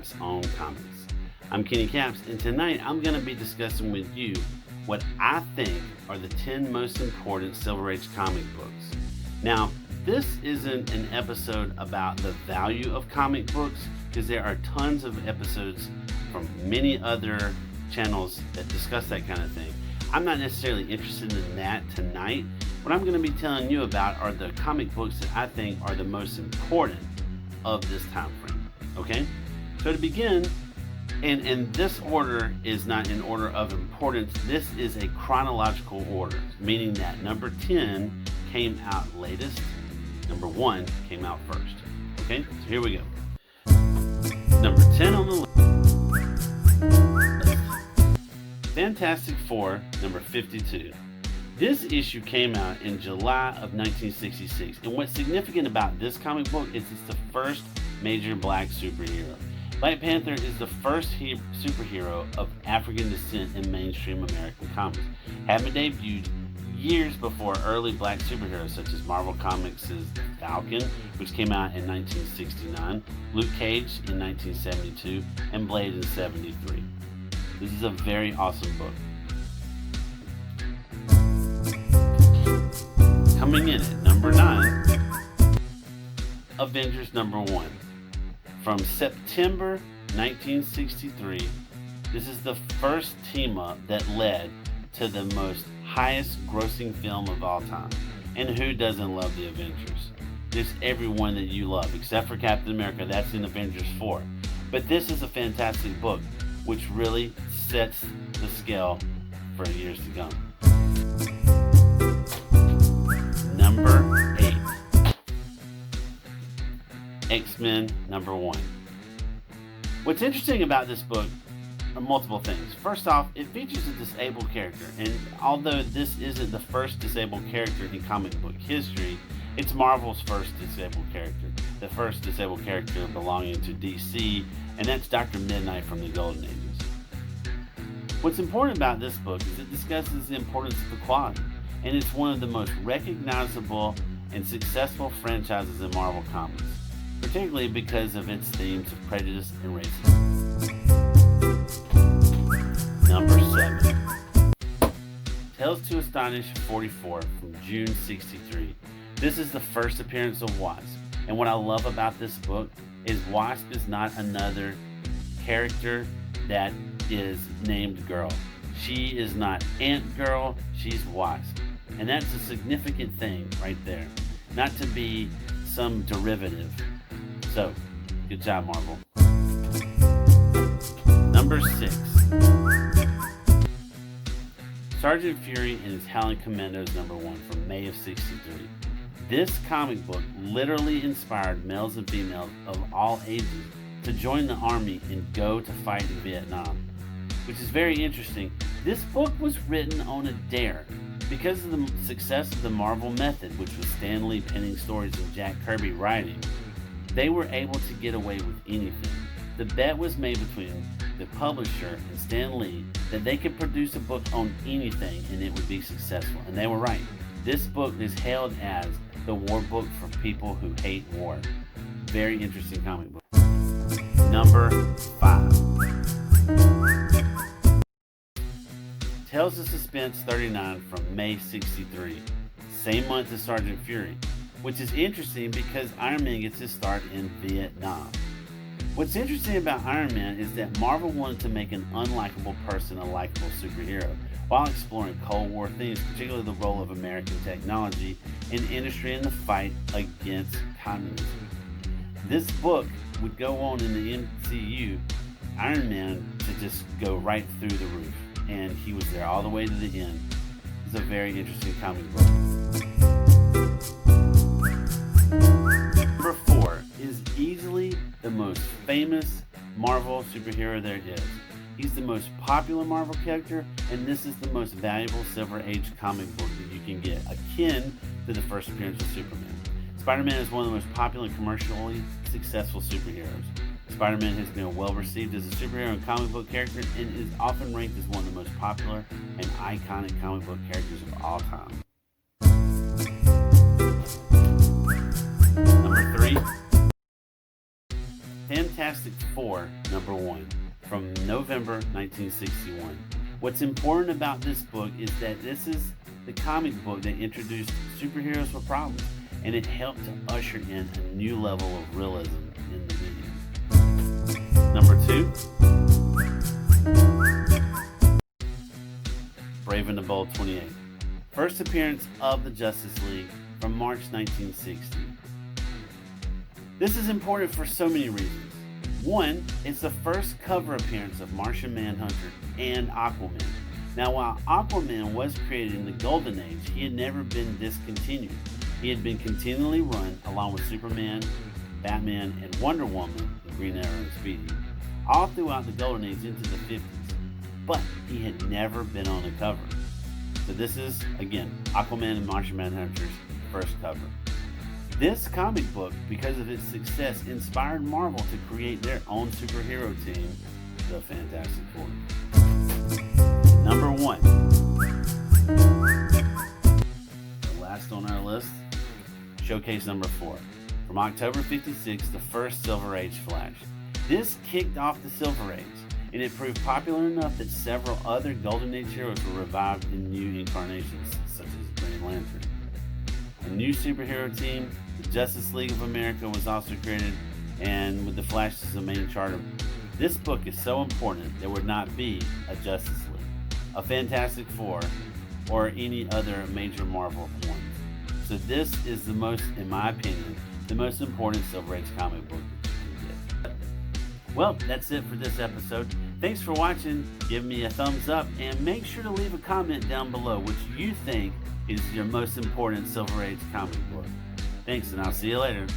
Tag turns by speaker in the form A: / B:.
A: Caps on Comics. I'm Kenny Caps, and tonight I'm going to be discussing with you what I think are the 10 most important Silver Age comic books. Now, this isn't an episode about the value of comic books, because there are tons of episodes from many other channels that discuss that kind of thing. I'm not necessarily interested in that tonight. What I'm going to be telling you about are the comic books that I think are the most important of this time frame. Okay? So to begin, and this order is not in order of importance, this is a chronological order, meaning that number 10 came out latest, number 1 came out first. Okay? So here we go. Number 10 on the list. Fantastic Four, number 52. This issue came out in July of 1966, and what's significant about this comic book is it's the first major black superhero. Black Panther is the first superhero of African descent in mainstream American comics, having debuted years before early black superheroes such as Marvel Comics' Falcon, which came out in 1969, Luke Cage in 1972, and Blade in 73. This is a very awesome book. Coming in at number 9, Avengers number 1. From September 1963, this is the first team-up that led to the most highest grossing film of all time. And who doesn't love the Avengers? Just everyone that you love, except for Captain America, that's in Avengers 4. But this is a fantastic book, which really sets the scale for years to come. Number 8. X-Men number 1. What's interesting about this book are multiple things. First off, it features a disabled character, and although this isn't the first disabled character in comic book history, it's Marvel's first disabled character. The first disabled character belonging to DC, and that's Dr. Midnight from the Golden Ages. What's important about this book is it discusses the importance of equality, and it's one of the most recognizable and successful franchises in Marvel Comics, particularly because of its themes of prejudice and racism. Number 7. Tales to Astonish 44 from June 63. This is the first appearance of Wasp, and what I love about this book is Wasp is not another character that is named Girl. She is not Ant Girl, she's Wasp. And that's a significant thing right there. Not to be some derivative. So, good job, Marvel. Number 6. Sergeant Fury and his Howling Commandoes number 1 from May of 63. This comic book literally inspired males and females of all ages to join the army and go to fight in Vietnam, which is very interesting. This book was written on a dare. Because of the success of the Marvel method, which was Stan Lee penning stories and Jack Kirby writing, they were able to get away with anything. The bet was made between the publisher and Stan Lee that they could produce a book on anything and it would be successful, and they were right. This book is hailed as the war book for people who hate war. Very interesting comic book. Number 5. Tales of Suspense 39 from May 63, same month as Sergeant Fury, which is interesting because Iron Man gets his start in Vietnam. What's interesting about Iron Man is that Marvel wanted to make an unlikable person a likable superhero, while exploring Cold War themes, particularly the role of American technology in industry in the fight against communism. This book would go on in the MCU, Iron Man to just go right through the roof. And he was there all the way to the end. It's a very interesting comic book. Number 4 is easily the most famous Marvel superhero there is. He's the most popular Marvel character, and this is the most valuable Silver Age comic book that you can get, akin to the first appearance of Superman. Spider-Man is one of the most popular and commercially successful superheroes. Spider-Man has been well received as a superhero and comic book character and is often ranked as one of the most popular and iconic comic book characters of all time. Number 3. Fantastic Four #1 from November 1961. What's important about this book is that this is the comic book that introduced superheroes with problems, and it helped to usher in a new level of realism in the medium. #2, Brave and the Bold 28. First appearance of the Justice League from March 1960. This is important for so many reasons. One, it's the first cover appearance of Martian Manhunter and Aquaman. Now, while Aquaman was created in the Golden Age, he had never been discontinued. He had been continually run along with Superman, Batman, and Wonder Woman, and Green Arrow and Speedy, all throughout the Golden Age into the 50s. But he had never been on a cover. So this is, again, Aquaman and Martian Manhunter's first cover. This comic book, because of its success, inspired Marvel to create their own superhero team, the Fantastic Four. #1. The last on our list, Showcase #4. From October 56, the first Silver Age Flash. This kicked off the Silver Age, and it proved popular enough that several other Golden Age heroes were revived in new incarnations, such as Green Lantern. A new superhero team, the Justice League of America, was also created, and with the Flash as the main charter. This book is so important there would not be a Justice League, a Fantastic Four, or any other major Marvel ones. So this is the most, in my opinion, the most important Silver Age comic book that you can get. Well, that's it for this episode. Thanks for watching. Give me a thumbs up and make sure to leave a comment down below which you think is your most important Silver Age comic book. Thanks, and I'll see you later.